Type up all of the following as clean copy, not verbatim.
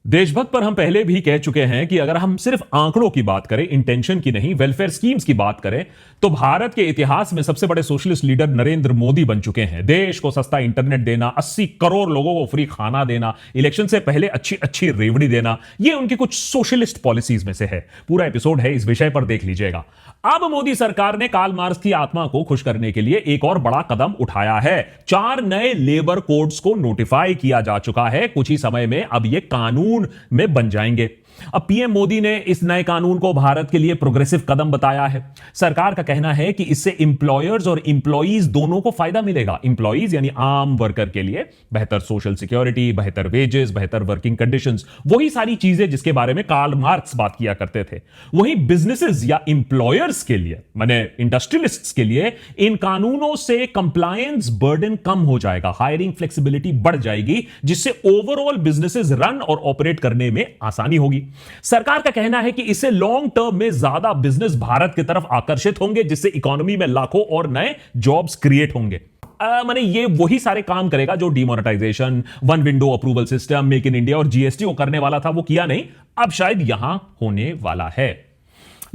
देशभक्त पर हम पहले भी कह चुके हैं कि अगर हम सिर्फ आंकड़ों की बात करें, इंटेंशन की नहीं, वेलफेयर स्कीम्स की बात करें, तो भारत के इतिहास में सबसे बड़े सोशलिस्ट लीडर नरेंद्र मोदी बन चुके हैं। देश को सस्ता इंटरनेट देना, 80 करोड़ लोगों को फ्री खाना देना, इलेक्शन से पहले अच्छी अच्छी रेवड़ी देना, यह उनकी कुछ सोशलिस्ट पॉलिसीज में से है। पूरा एपिसोड है इस विषय पर, देख लीजिएगा। अब मोदी सरकार ने कार्ल मार्क्स की आत्मा को खुश करने के लिए एक और बड़ा कदम उठाया है। 4 नए लेबर कोड्स को नोटिफाई किया जा चुका है। कुछ ही समय में अब ये कानून में बन जाएंगे। अब पीएम मोदी ने इस नए कानून को भारत के लिए प्रोग्रेसिव कदम बताया है। सरकार का कहना है कि इससे इंप्लॉयर्स और इंप्लॉइज दोनों को फायदा मिलेगा। इंप्लॉइज यानी आम वर्कर के लिए बेहतर सोशल सिक्योरिटी, बेहतर वेजेस, बेहतर वर्किंग कंडीशंस, वही सारी चीजें जिसके बारे में कार्ल मार्क्स बात किया करते थे। वहीं बिजनेसेस या इंप्लॉयर्स के लिए, माने इंडस्ट्रियलिस्ट्स के लिए, इन कानूनों से कंप्लायंस बर्डन कम हो जाएगा, हायरिंग फ्लेक्सिबिलिटी बढ़ जाएगी, जिससे ओवरऑल बिजनेसेस रन और ऑपरेट करने में आसानी होगी। सरकार का कहना है कि इससे लॉन्ग टर्म में ज्यादा बिजनेस भारत की तरफ आकर्षित होंगे, जिससे इकोनॉमी में लाखों और नए जॉब्स क्रिएट होंगे। माने ये वही सारे काम करेगा जो demonetisation, one window approval system, make in India और जीएसटी को करने वाला था, वो किया नहीं, अब शायद यहां होने वाला है।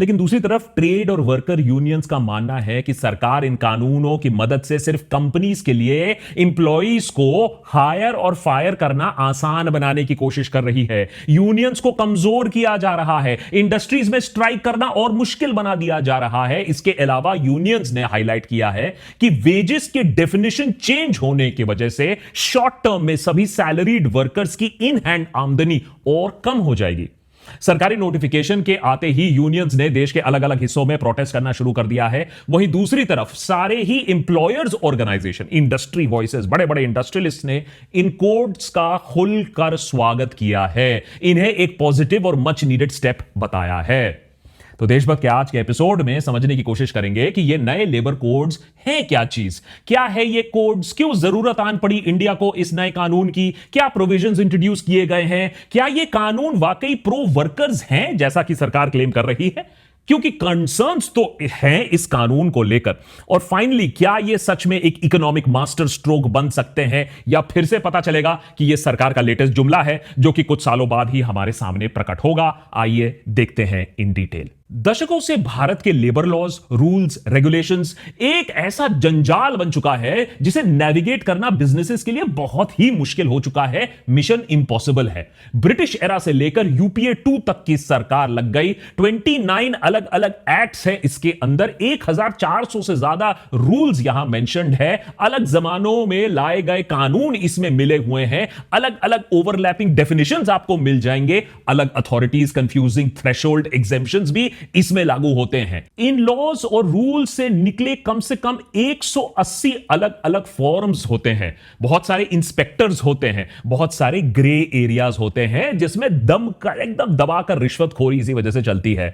लेकिन दूसरी तरफ ट्रेड और वर्कर यूनियंस का मानना है कि सरकार इन कानूनों की मदद से सिर्फ कंपनीज के लिए इंप्लॉइज को हायर और फायर करना आसान बनाने की कोशिश कर रही है। यूनियंस को कमजोर किया जा रहा है, इंडस्ट्रीज में स्ट्राइक करना और मुश्किल बना दिया जा रहा है। इसके अलावा यूनियंस ने हाईलाइट किया है कि वेजेस के डेफिनेशन चेंज होने की वजह से शॉर्ट टर्म में सभी सैलरीड वर्कर्स की इन हैंड आमदनी और कम हो जाएगी। सरकारी नोटिफिकेशन के आते ही यूनियंस ने देश के अलग अलग हिस्सों में प्रोटेस्ट करना शुरू कर दिया है। वहीं दूसरी तरफ सारे ही एम्प्लॉयर्स ऑर्गेनाइजेशन, इंडस्ट्री वॉइसेस, बड़े बड़े इंडस्ट्रियलिस्ट ने इन कोड्स का खुलकर स्वागत किया है। इन्हें एक पॉजिटिव और मच नीडेड स्टेप बताया है। तो देशभक्त के आज के एपिसोड में समझने की कोशिश करेंगे कि ये नए लेबर कोड्स हैं क्या चीज, क्या है ये कोड्स, क्यों जरूरत आन पड़ी इंडिया को इस नए कानून की, क्या प्रोविजंस इंट्रोड्यूस किए गए हैं, क्या ये कानून वाकई प्रो वर्कर्स हैं जैसा कि सरकार क्लेम कर रही है, क्योंकि कंसर्न्स तो हैं इस कानून को लेकर, और फाइनली क्या ये सच में एक इकोनॉमिक मास्टर स्ट्रोक बन सकते हैं, या फिर से पता चलेगा कि ये सरकार का लेटेस्ट जुमला है जो कि कुछ सालों बाद ही हमारे सामने प्रकट होगा। आइए देखते हैं इन डिटेल। दशकों से भारत के लेबर लॉज, रूल्स, रेगुलेशंस एक ऐसा जंजाल बन चुका है जिसे नेविगेट करना बिजनेसेस के लिए बहुत ही मुश्किल हो चुका है, मिशन इंपॉसिबल है। ब्रिटिश एरा से लेकर यूपीए 2 तक की सरकार लग गई। 29 अलग अलग एक्ट्स है इसके अंदर, 1400 से ज्यादा रूल्स यहां मेंशन्ड है, अलग जमानों में लाए गए कानून इसमें मिले हुए हैं, अलग अलग ओवरलैपिंग डेफिनेशंस आपको मिल जाएंगे, अलग अथॉरिटीज, कंफ्यूजिंग थ्रेशोल्ड एग्जेम्पशंस भी इसमें लागू होते हैं। इन लॉज और रूल से निकले कम से कम 180 अलग अलग फॉर्म्स होते हैं, बहुत सारे इंस्पेक्टर्स होते हैं, बहुत सारे ग्रे एरियाज होते हैं जिसमें एकदम दबाकर रिश्वतखोरी इसी वजह से चलती है।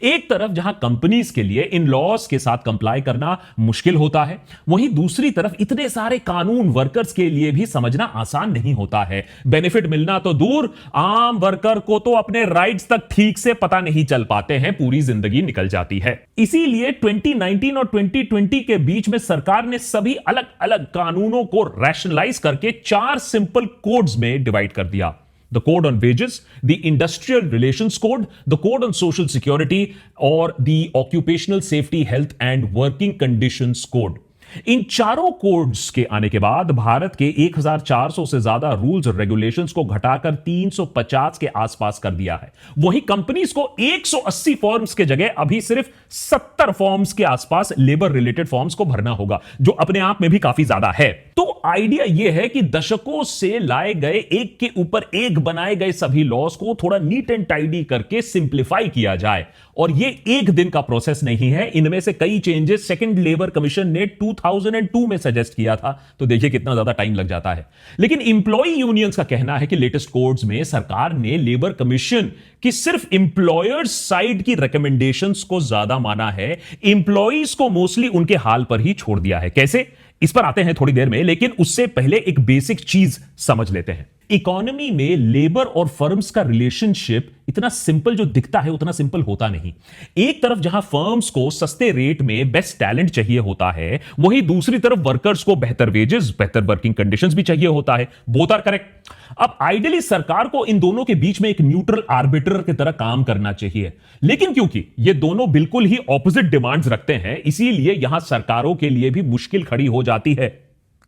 एक तरफ जहां कंपनीज के लिए इन लॉज के साथ कंप्लाई करना मुश्किल होता है, वहीं दूसरी तरफ इतने सारे कानून वर्कर्स के लिए भी समझना आसान नहीं होता है। बेनिफिट मिलना तो दूर, आम वर्कर को तो अपने राइट्स तक ठीक से पता नहीं चल पाते हैं, पूरी जिंदगी निकल जाती है। इसीलिए 2019 और 2020 के बीच में सरकार ने सभी अलग अलग कानूनों को रैशनलाइज करके 4 सिंपल कोड्स में डिवाइड कर दिया। The Code on Wages, the Industrial Relations Code, the Code on Social Security और the Occupational Safety, Health and Working Conditions Code। इन चारों कोड्स के आने के बाद भारत के 1400 से ज्यादा रूल्स और रेगुलेशंस को घटाकर 350 के आसपास कर दिया है। वहीं कंपनीज को 180 फॉर्म्स के जगह अभी सिर्फ 70 फॉर्म्स के आसपास लेबर रिलेटेड फॉर्म्स को भरना होगा, जो अपने आप में भी काफी ज्यादा है। तो आइडिया यह है कि दशकों से लाए गए, एक के ऊपर एक बनाए गए सभी लॉज को थोड़ा नीट एंड टाइडी करके सिंप्लीफाई किया जाए। और यह एक दिन का प्रोसेस नहीं है, इनमें से कई चेंजेस सेकंड लेबर कमीशन ने 2002 में सजेस्ट किया था, तो देखिए कितना ज्यादा टाइम लग जाता है। लेकिन इंप्लॉई यूनियंस का कहना है कि लेटेस्ट कोड्स में सरकार ने लेबर कमीशन की सिर्फ इंप्लॉयर्स साइड की रिकमेंडेशंस को ज्यादा माना है, इंप्लॉइज को मोस्टली उनके हाल पर ही छोड़ दिया है। कैसे, इस पर आते हैं थोड़ी देर में, लेकिन उससे पहले एक बेसिक चीज समझ लेते हैं। इकोनॉमी में लेबर और फर्म्स का रिलेशनशिप इतना सिंपल जो दिखता है उतना सिंपल होता नहीं। एक तरफ जहां फर्म्स को सस्ते रेट में बेस्ट टैलेंट चाहिए होता है, वहीं दूसरी तरफ वर्कर्स को बेहतर वेजेस, बेहतर वर्किंग कंडीशंस भी चाहिए होता है। Both are correct. अब आइडियली सरकार को इन दोनों के बीच में एक न्यूट्रल आर्बिटर की तरह काम करना चाहिए, लेकिन क्योंकि ये दोनों बिल्कुल ही ऑपोजिट डिमांड्स रखते हैं, इसीलिए यहां सरकारों के लिए भी मुश्किल खड़ी हो जाती है।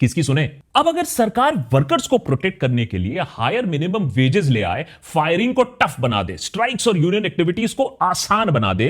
किसकी सुने? अब अगर सरकार वर्कर्स को प्रोटेक्ट करने के लिए हायर मिनिमम वेजेस ले आए, फायरिंग को टफ बना दे, स्ट्राइक्स और यूनियन एक्टिविटीज को आसान बना दे,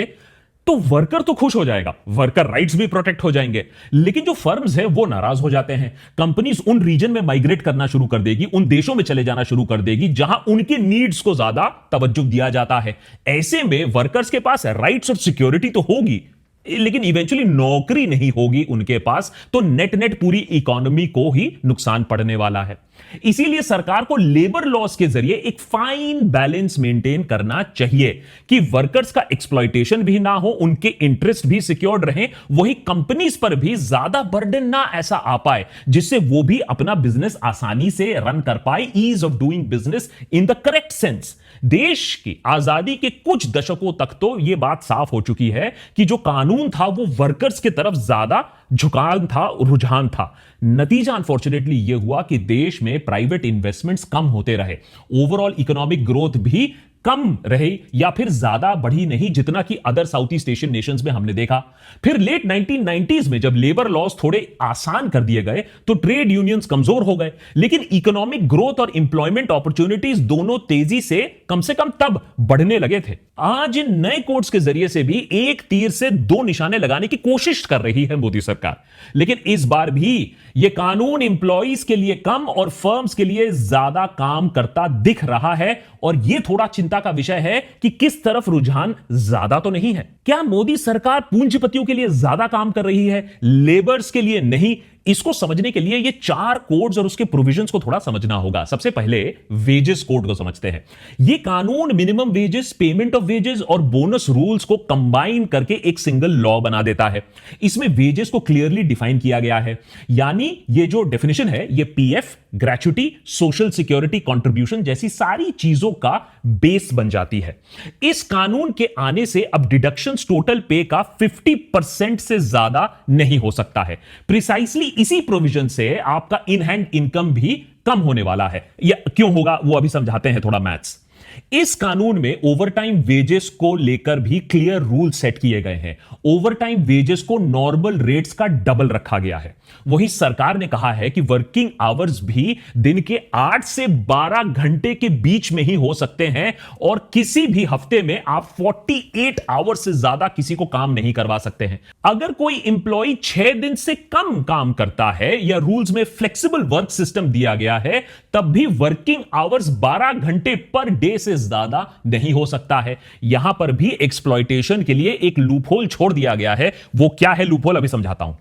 तो वर्कर तो खुश हो जाएगा, वर्कर राइट्स भी प्रोटेक्ट हो जाएंगे। लेकिन जो फर्म्स है वो नाराज हो जाते हैं। कंपनीज उन रीजन में माइग्रेट करना शुरू कर देगी, उन देशों में चले जाना शुरू कर देगी जहां उनकी नीड्स को ज्यादा तवज्जो दिया जाता है। ऐसे में वर्कर्स के पास राइट्स और सिक्योरिटी तो होगी, लेकिन इवेंचुअली नौकरी नहीं होगी उनके पास, तो नेट नेट पूरी इकोनॉमी को ही नुकसान पड़ने वाला है। इसीलिए सरकार को लेबर लॉस के जरिए एक फाइन बैलेंस मेंटेन करना चाहिए कि वर्कर्स का एक्सप्लॉयटेशन भी ना हो, उनके इंटरेस्ट भी सिक्योर्ड रहे, वही कंपनीज पर भी ज्यादा बर्डन ना ऐसा आ पाए जिससे वो भी अपना बिजनेस आसानी से रन कर पाए, ease of doing business in the correct sense. देश की आजादी के कुछ दशकों तक तो यह बात साफ हो चुकी है कि जो कानून था वो वर्कर्स की तरफ ज्यादा झुकाव था, रुझान था। नतीजा अनफॉर्चुनेटली यह हुआ कि देश में प्राइवेट इन्वेस्टमेंट्स कम होते रहे, ओवरऑल इकोनॉमिक ग्रोथ भी कम रहे या फिर ज्यादा बढ़ी नहीं जितना कि other south east Asian Nations में हमने देखा। फिर लेट 1990s में जब लेबर लॉस थोड़े आसान कर दिए गए तो ट्रेड यूनियंस कमजोर हो गए, लेकिन इकोनॉमिक ग्रोथ और इंप्लॉयमेंट अपॉर्चुनिटीज दोनों तेजी से कम तब बढ़ने लगे थे। आज इन नए कोड्स के जरिए से भी एक तीर से दो निशाने लगाने की कोशिश कर रही है मोदी सरकार, लेकिन इस बार भी यह कानून इंप्लॉइज के लिए कम और फर्म्स के लिए ज्यादा काम करता दिख रहा है। और यह थोड़ा चिंता का विषय है कि किस तरफ रुझान ज्यादा तो नहीं है। क्या मोदी सरकार पूंजीपतियों के लिए ज्यादा काम कर रही है, लेबर्स के लिए नहीं? इसको समझने के लिए ये चार कोड्स और उसके प्रोविजंस को थोड़ा समझना होगा। सबसे पहले वेजेस कोड को समझते हैं। ये कानून minimum wages, payment of wages और बोनस रूल्स को कंबाइन करके एक सिंगल लॉ बना देता है। इसमें वेजेस को क्लियरली डिफाइन किया गया है, यानी ये जो डेफिनेशन है ये PF, gratuity, social security contribution जैसी सारी चीजों का बेस बन जाती है। इस कानून के आने से अब डिडक्शंस टोटल पे का 50% से ज्यादा नहीं हो सकता है। प्रिसाइसली इसी प्रोविजन से आपका इन हैंड इनकम भी कम होने वाला है। या क्यों होगा वो अभी समझाते हैं, थोड़ा मैथ्स। इस कानून में ओवरटाइम वेजेस को लेकर भी क्लियर रूल सेट किए गए हैं। ओवरटाइम वेजेस को नॉर्मल रेट्स का डबल रखा गया है। वहीं सरकार ने कहा है कि वर्किंग आवर्स भी दिन के 8 से 12 घंटे के बीच में ही हो सकते हैं और किसी भी हफ्ते में आप 48 आवर्स से ज्यादा किसी को काम नहीं करवा सकते हैं। अगर कोई इंप्लॉय 6 दिन से कम काम करता है या रूल्स में फ्लेक्सिबल वर्क सिस्टम दिया गया है, तब भी वर्किंग आवर्स 12 घंटे पर डे से ज्यादा नहीं हो सकता है। यहां पर भी एक्सप्लॉयटेशन के लिए एक लूपहोल छोड़ दिया गया है। वो क्या है लूपहोल, अभी समझाता हूं।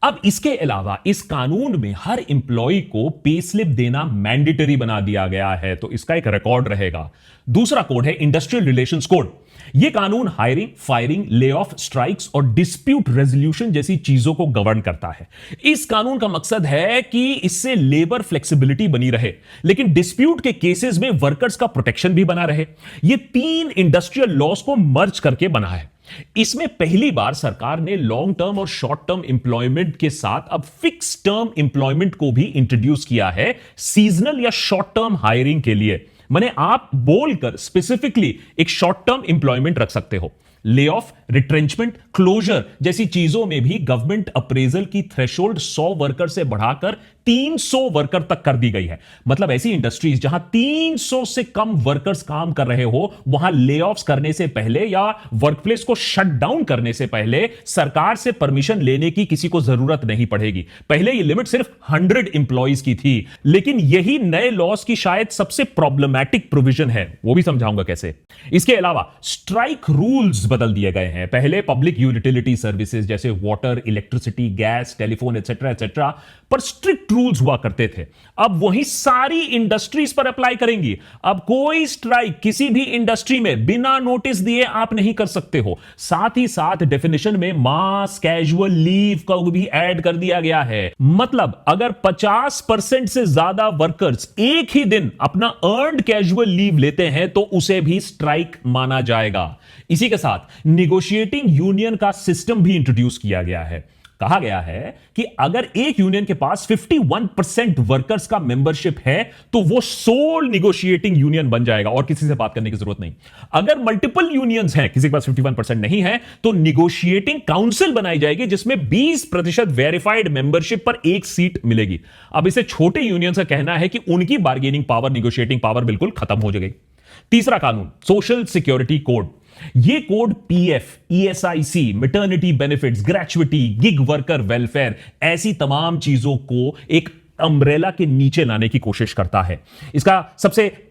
अब इसके अलावा इस कानून में हर इंप्लॉय को पे स्लिप देना मैंडेटरी बना दिया गया है, तो इसका एक रिकॉर्ड रहेगा। दूसरा कोड है इंडस्ट्रियल रिलेशंस कोड। यह कानून hiring, firing, lay off, strikes और डिस्प्यूट रेजोल्यूशन जैसी चीजों को गवर्न करता है। इस कानून का मकसद है कि इससे लेबर फ्लेक्सिबिलिटी बनी रहे, लेकिन डिस्प्यूट के केसेस में वर्कर्स का प्रोटेक्शन भी बना रहे। यह 3 इंडस्ट्रियल लॉज को मर्ज करके बना है। इसमें पहली बार सरकार ने लॉन्ग टर्म और शॉर्ट टर्म इंप्लॉयमेंट के साथ अब फिक्स टर्म इंप्लॉयमेंट को भी इंट्रोड्यूस किया है, सीजनल या शॉर्ट टर्म हायरिंग के लिए। माने आप बोलकर स्पेसिफिकली एक शॉर्ट टर्म इंप्लॉयमेंट रख सकते हो। ले ऑफ, रिट्रेंचमेंट, क्लोजर जैसी चीजों में भी गवर्नमेंट अप्रेजल की थ्रेशोल्ड 100 वर्कर से बढ़ाकर 300 वर्कर तक कर दी गई है। मतलब ऐसी इंडस्ट्रीज जहां 300 से कम वर्कर्स काम कर रहे हो, वहां ले ऑफ्स करने से पहले या वर्कप्लेस को शट डाउन करने से पहले सरकार से परमिशन लेने की किसी को जरूरत नहीं पड़ेगी। पहले यह लिमिट सिर्फ 100 इंप्लॉइज की थी, लेकिन यही नए लॉज की शायद सबसे प्रॉब्लमैटिक प्रोविजन है, वो भी समझाऊंगा कैसे। इसके अलावा स्ट्राइक रूल्स बदल दिए गए हैं। पहले पब्लिक यूटिलिटी सर्विसेज जैसे water, electricity, gas, telephone etcetera etcetera पर स्ट्रिक्ट रूल्स हुआ करते थे, अब वही सारी इंडस्ट्रीज पर अप्लाई करेंगी। अब कोई स्ट्राइक किसी भी इंडस्ट्री में बिना नोटिस दिए आप नहीं कर सकते हो। साथ ही साथ डेफिनेशन में मास कैजुअल लीव को भी ऐड कर दिया गया है। मतलब अगर 50% से ज्यादा वर्कर्स एक ही दिन अपना अर्न्ड कैजुअल लीव लेते हैं तो उसे भी स्ट्राइक माना जाएगा। इसी के साथ निगोशिएटिंग यूनियन का सिस्टम भी इंट्रोड्यूस किया गया है। कहा गया है कि अगर एक यूनियन के पास 51% वर्कर्स का मेंबरशिप है तो वो सोल निगोशिएटिंग यूनियन बन जाएगा और किसी से बात करने की जरूरत नहीं। अगर मल्टीपल यूनियंस हैं, किसी के पास 51% नहीं है, तो निगोशिएटिंग काउंसिल बनाई जाएगी जिसमें 20% वेरीफाइड मेंबरशिप पर एक सीट मिलेगी। अब इसे छोटे यूनियंस का कहना है कि उनकी बार्गेनिंग पावर, निगोशिएटिंग पावर बिल्कुल खत्म हो जाएगी। तीसरा कानून, सोशल सिक्योरिटी कोड। ये code PF, ESIC, maternity benefits, gratuity, gig worker welfare, ऐसी तमाम चीजों को एक अम्ब्रेला के नीचे लाने की कोशिश करता है।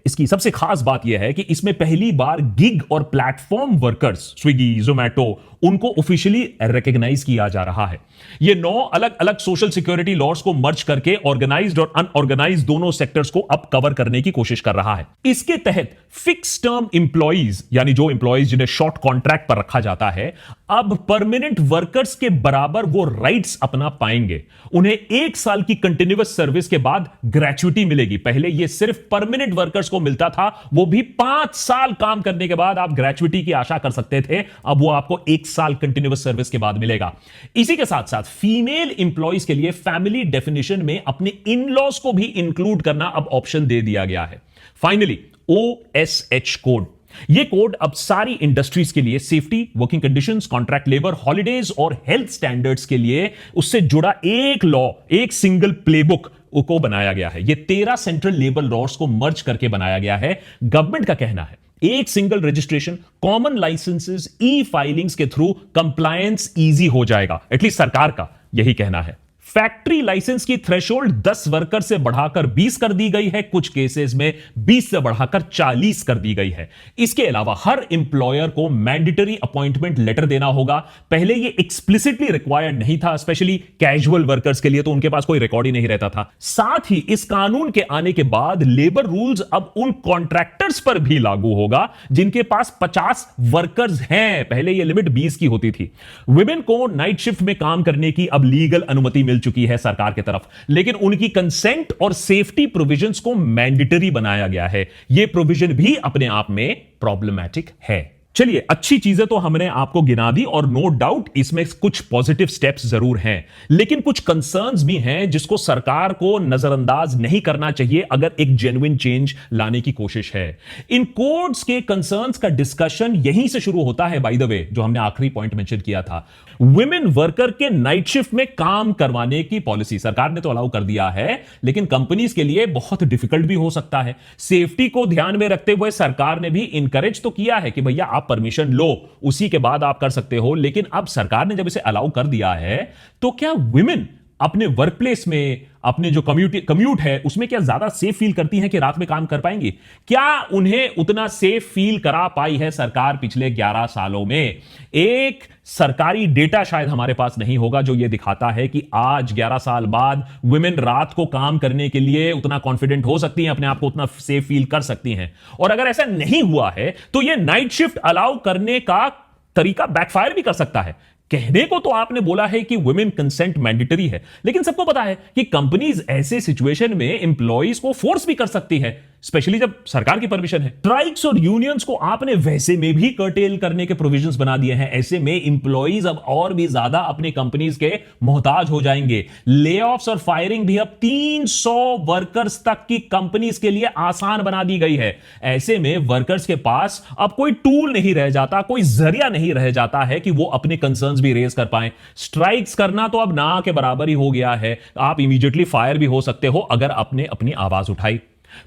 इसकी सबसे खास बात यह है कि इसमें पहली बार गिग और प्लेटफॉर्म वर्कर्स, स्विगी, जोमैटो, उनको ऑफिशियली रिकॉग्नाइज किया जा रहा है। ये 9 अलग अलग सोशल सिक्योरिटी लॉज को मर्ज करके ऑर्गेनाइज्ड और अनऑर्गेनाइज्ड दोनों सेक्टर्स को अब कवर करने की कोशिश कर रहा है। इसके तहत फिक्स टर्म इंप्लॉइज, यानी जो इंप्लॉइज जिन्हें शॉर्ट कॉन्ट्रैक्ट पर रखा जाता है, अब परमानेंट वर्कर्स के बराबर वो राइट्स अपना पाएंगे। उन्हें 1 साल की कंटिन्यूअस सर्विस के बाद ग्रेचुइटी मिलेगी। पहले ये सिर्फ परमानेंट वर्कर्स को मिलता था, वो भी 5 साल काम करने के बाद आप ग्रेचुइटी की आशा कर सकते थे। अब वो आपको 1 साल कंटिन्यूअस सर्विस के बाद मिलेगा। इसी के साथ साथ फीमेल इंप्लॉइज के लिए फैमिली डेफिनेशन में अपने इन लॉज को भी इंक्लूड करना अब ऑप्शन दे दिया गया है। Finally OSH code. यह कोड अब सारी इंडस्ट्रीज के लिए safety, working conditions, contract labour, holidays और हेल्थ स्टैंडर्ड्स के लिए उससे जुड़ा एक लॉ, एक सिंगल प्लेबुक को बनाया गया है। यह 13 सेंट्रल लेबर लॉज को मर्ज करके बनाया गया है। गवर्नमेंट का कहना है एक सिंगल रजिस्ट्रेशन, कॉमन लाइसेंसेस, ई फाइलिंग्स के थ्रू कंप्लायंस इजी हो जाएगा। एटलीस्ट सरकार का यही कहना है। फैक्ट्री लाइसेंस की थ्रेशोल्ड 10 वर्कर से बढ़ाकर 20 कर दी गई है, कुछ केसेस में 20 से बढ़ाकर 40 कर दी गई है। इसके अलावा हर इंप्लॉयर को मैंडेटरी अपॉइंटमेंट लेटर देना होगा। पहले यह एक्सप्लिसिटली रिक्वायर्ड नहीं था, स्पेशली कैजुअल वर्कर्स के लिए, तो उनके पास कोई रिकॉर्ड ही नहीं रहता था। साथ ही इस कानून के आने के बाद लेबर रूल्स अब उन कॉन्ट्रैक्टर्स पर भी लागू होगा जिनके पास 50 वर्कर्स हैं। पहले यह लिमिट 20 की होती थी। विमेन को नाइट शिफ्ट में काम करने की अब लीगल अनुमति मिल चुकी है सरकार की तरफ, लेकिन उनकी कंसेंट और सेफ्टी प्रोविजंस को मैंडेटरी बनाया गया है। यह प्रोविजन भी अपने आप में प्रॉब्लमैटिक है। चलिए, अच्छी चीजें तो हमने आपको गिना दी और नो डाउट इसमें कुछ पॉजिटिव स्टेप्स जरूर हैं, लेकिन कुछ कंसर्न्स भी हैं जिसको सरकार को नजरअंदाज नहीं करना चाहिए अगर एक जेन्युइन चेंज लाने की कोशिश है। इन कोड्स के कंसर्न्स का डिस्कशन यहीं से शुरू होता है, बाय द वे, जो हमने आखिरी पॉइंट मेंशन किया था। वुमेन वर्कर के नाइट शिफ्ट में काम करवाने की पॉलिसी सरकार ने तो अलाउ कर दिया है, लेकिन कंपनीज के लिए बहुत डिफिकल्ट भी हो सकता है। सेफ्टी को ध्यान में रखते हुए सरकार ने भी इनकरेज तो किया है कि भैया आप परमिशन लो, उसी के बाद आप कर सकते हो, लेकिन अब सरकार ने जब इसे अलाउ कर दिया है तो क्या वुमेन अपने वर्क प्लेस में, अपने जो कम्यूट है उसमें क्या ज्यादा सेफ फील करती हैं कि रात में काम कर पाएंगी? क्या उन्हें उतना सेफ फील करा पाई है सरकार पिछले 11 सालों में? एक सरकारी डेटा शायद हमारे पास नहीं होगा जो यह दिखाता है कि आज 11 साल बाद वुमेन रात को काम करने के लिए उतना कॉन्फिडेंट हो सकती हैं, अपने आप को उतना सेफ फील कर सकती हैं। और अगर ऐसा नहीं हुआ है तो यह नाइट शिफ्ट अलाउ करने का तरीका बैकफायर भी कर सकता है। कहने को तो आपने बोला है कि वुमेन कंसेंट मैंडेटरी है, लेकिन सबको पता है कि कंपनीज ऐसे सिचुएशन में एम्प्लॉइज को फोर्स भी कर सकती है, स्पेशली जब सरकार की परमिशन है। स्ट्राइक्स और यूनियंस को आपने वैसे में भी कर्टेल करने के प्रोविजंस बना दिए हैं। ऐसे में एम्प्लॉइज अब और भी ज्यादा अपने कंपनीज के मोहताज हो जाएंगे। ले ऑफ्स और फायरिंग भी अब 300 वर्कर्स तक की कंपनीज के लिए आसान बना दी गई है। ऐसे में वर्कर्स के पास अब कोई टूल नहीं रह जाता, कोई जरिया नहीं रह जाता है कि वो अपने कंसर्न्स भी रेज कर पाए। स्ट्राइक्स करना तो अब ना के बराबर ही हो गया है। आप इमीडिएटली फायर भी हो सकते हो अगर आपने अपनी आवाज उठाई।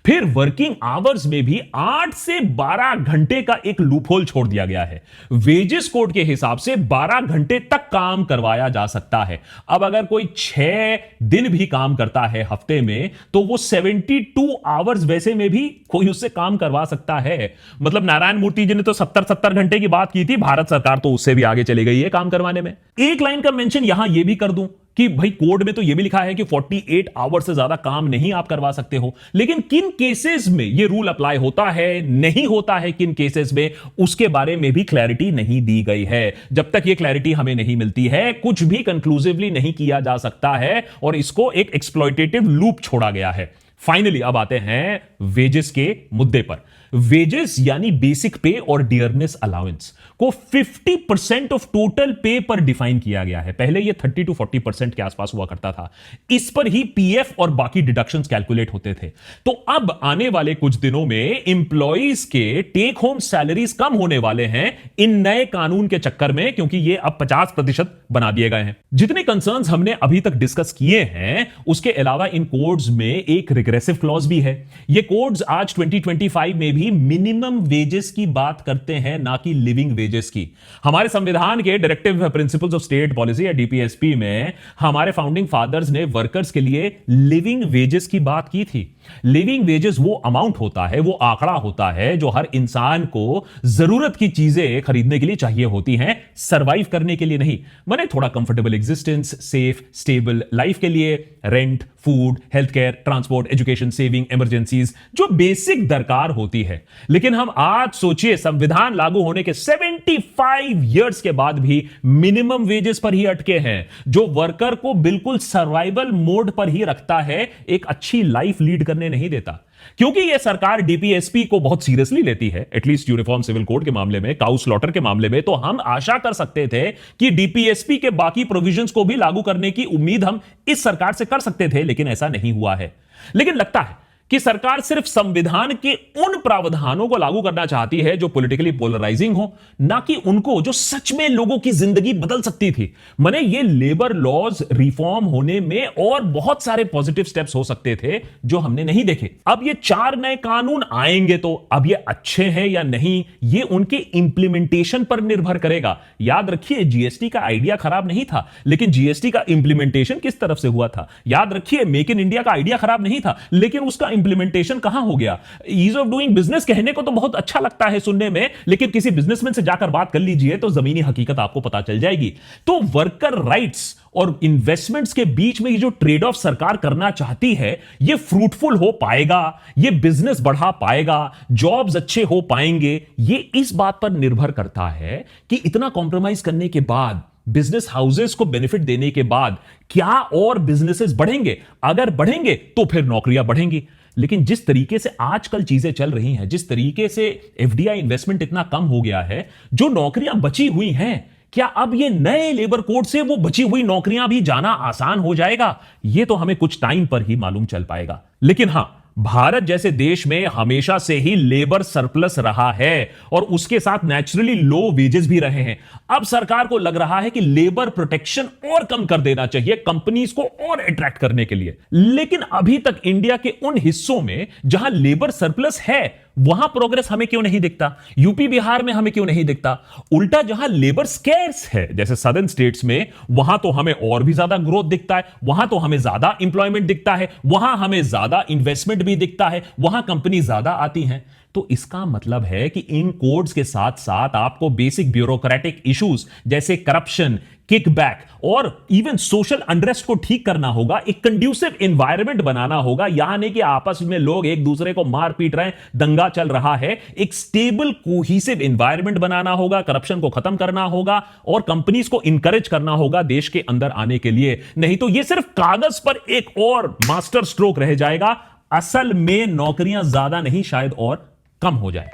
फिर वर्किंग आवर्स में भी 8 से 12 घंटे का एक लूपहोल छोड़ दिया गया है। वेजेस कोड के हिसाब से 12 घंटे तक काम करवाया जा सकता है। अब अगर कोई 6 दिन भी काम करता है हफ्ते में, तो वो 72 आवर्स वैसे में भी कोई उससे काम करवा सकता है। मतलब नारायण मूर्ति जी ने तो 70 घंटे की बात की थी, भारत सरकार तो उससे भी आगे चली गई है काम करवाने में। एक लाइन का मेंशन यहां यह भी कर दूं कि भाई कोड में तो यह भी लिखा है कि 48 आवर से ज्यादा काम नहीं आप करवा सकते हो, लेकिन किन केसेस में यह रूल अप्लाई होता है, नहीं होता है किन केसेस में, उसके बारे में भी क्लैरिटी नहीं दी गई है। जब तक यह क्लैरिटी हमें नहीं मिलती है, कुछ भी कंक्लूसिवली नहीं किया जा सकता है और इसको एक एक्सप्लॉयटेटिव लूप छोड़ा गया है। फाइनली अब आते हैं वेजेस के मुद्दे पर। वेजेस यानी बेसिक पे और डियरनेस अलाउंस को 50% ऑफ टोटल पे पर डिफाइन किया गया है। पहले यह 30 to 40% के आसपास हुआ करता था। इस पर ही पीएफ और बाकी डिडक्शंस कैलकुलेट होते थे। तो अब आने वाले कुछ दिनों में इंप्लॉइज के टेक होम सैलरीज कम होने वाले हैं इन नए कानून के चक्कर में, क्योंकि ये अब 50% बना दिए गए हैं। जितने कंसर्न्स हमने अभी तक डिस्कस किए हैं, उसके अलावा इन कोड्स में एक रिग्रेसिव क्लॉज भी है। ये कोड्स आज 2025 में भी मिनिमम वेजेस की बात करते हैं, ना कि लिविंग वेजेस की। हमारे संविधान के directive principles of state policy या डीपीएसपी में हमारे फाउंडिंग फादर्स ने वर्कर्स के लिए लिविंग वेजेस की बात की थी। लिविंग वेजेस वो अमाउंट होता है, वो आंकड़ा होता है जो हर इंसान को जरूरत की चीजें खरीदने के लिए चाहिए होती हैं, सरवाइव करने के लिए नहीं। माने थोड़ा comfortable existence, safe stable life के लिए rent, food, health care, transport, education, saving, emergencies, जो बेसिक दरकार होती है। लेकिन हम आज सोचिए, संविधान लागू होने के 75 इयर्स के बाद भी मिनिमम वेजेस पर ही अटके हैं, जो वर्कर को बिल्कुल सर्वाइवल मोड पर ही रखता है, एक अच्छी लाइफ लीड करने नहीं देता। क्योंकि यह सरकार डीपीएसपी को बहुत सीरियसली लेती है, एटलीस्ट यूनिफॉर्म सिविल कोड के मामले में, काउ स्लॉटर के मामले में, तो हम आशा कर सकते थे कि डीपीएसपी के बाकी प्रोविजंस को भी लागू करने की उम्मीद हम इस सरकार से कर सकते थे, लेकिन ऐसा नहीं हुआ है। लेकिन लगता है कि सरकार सिर्फ संविधान के उन प्रावधानों को लागू करना चाहती है जो पॉलिटिकली पोलराइजिंग हो, ना कि उनको जो सच में लोगों की जिंदगी बदल सकती थी। माने ये लेबर लॉज रिफॉर्म होने में और बहुत सारे पॉजिटिव स्टेप्स हो सकते थे जो हमने नहीं देखे। अब ये 4 नए कानून आएंगे तो अब ये अच्छे हैं या नहीं, ये उनके इंप्लीमेंटेशन पर निर्भर करेगा। याद रखिए, जीएसटी का आइडिया खराब नहीं था, लेकिन जीएसटी का इंप्लीमेंटेशन किस तरफ से हुआ था। याद रखिए, मेक इन इंडिया का आइडिया खराब नहीं था, लेकिन उसका इंप्लीमेंटेशन कहां हो गया। ईज ऑफ डूइंग बिजनेस कहने को तो बहुत अच्छा लगता है सुनने में, लेकिन किसी बिजनेसमैन से जाकर बात कर लीजिए तो जमीनी हकीकत आपको पता चल जाएगी। तो वर्कर राइट्स और इन्वेस्टमेंट्स के बीच में ये जो ट्रेड ऑफ सरकार करना चाहती है, ये फ्रूटफुल हो पाएगा, ये बिजनेस बढ़ा पाएगा, जॉब्स अच्छे हो पाएंगे, ये इस बात पर निर्भर करता है कि इतना कॉम्प्रोमाइज करने के बाद, बिजनेस हाउसेस को बेनिफिट देने के बाद क्या और बिजनेसेस बढ़ेंगे। अगर बढ़ेंगे तो फिर नौकरियां बढ़ेंगी। लेकिन जिस तरीके से आजकल चीजें चल रही हैं, जिस तरीके से एफडीआई इन्वेस्टमेंट इतना कम हो गया है, जो नौकरियां बची हुई हैं, क्या अब ये नए लेबर कोड से वो बची हुई नौकरियां भी जाना आसान हो जाएगा? ये तो हमें कुछ टाइम पर ही मालूम चल पाएगा। लेकिन हां, भारत जैसे देश में हमेशा से ही लेबर सरप्लस रहा है और उसके साथ नेचुरली लो वेजेस भी रहे हैं। अब सरकार को लग रहा है कि लेबर प्रोटेक्शन और कम कर देना चाहिए कंपनीज को और अट्रैक्ट करने के लिए। लेकिन अभी तक इंडिया के उन हिस्सों में जहां लेबर सरप्लस है, वहां प्रोग्रेस हमें क्यों नहीं दिखता? यूपी बिहार में हमें क्यों नहीं दिखता? उल्टा जहां लेबर स्कैर्स है, जैसे सदर्न स्टेट्स में, वहां तो हमें और भी ज्यादा ग्रोथ दिखता है, वहां तो हमें ज्यादा इंप्लॉयमेंट दिखता है, वहां हमें ज्यादा इन्वेस्टमेंट भी दिखता है, वहां कंपनी ज्यादा आती हैं। तो इसका मतलब है कि इन कोड्स के साथ साथ आपको बेसिक ब्यूरोक्रेटिक इश्यूज जैसे करप्शन, किकबैक और इवन सोशल अनरेस्ट को ठीक करना होगा। एक कंड्यूसिव एनवायरनमेंट बनाना होगा, यहां नहीं कि आपस में लोग एक दूसरे को मार पीट रहे हैं, दंगा चल रहा है। एक स्टेबल कोहिसिव एनवायरनमेंट बनाना होगा, करप्शन को खत्म करना होगा और कंपनीज को इंकरेज करना होगा देश के अंदर आने के लिए। नहीं तो यह सिर्फ कागज पर एक और मास्टर स्ट्रोक रह जाएगा, असल में नौकरियां ज्यादा नहीं शायद और कम हो जाए।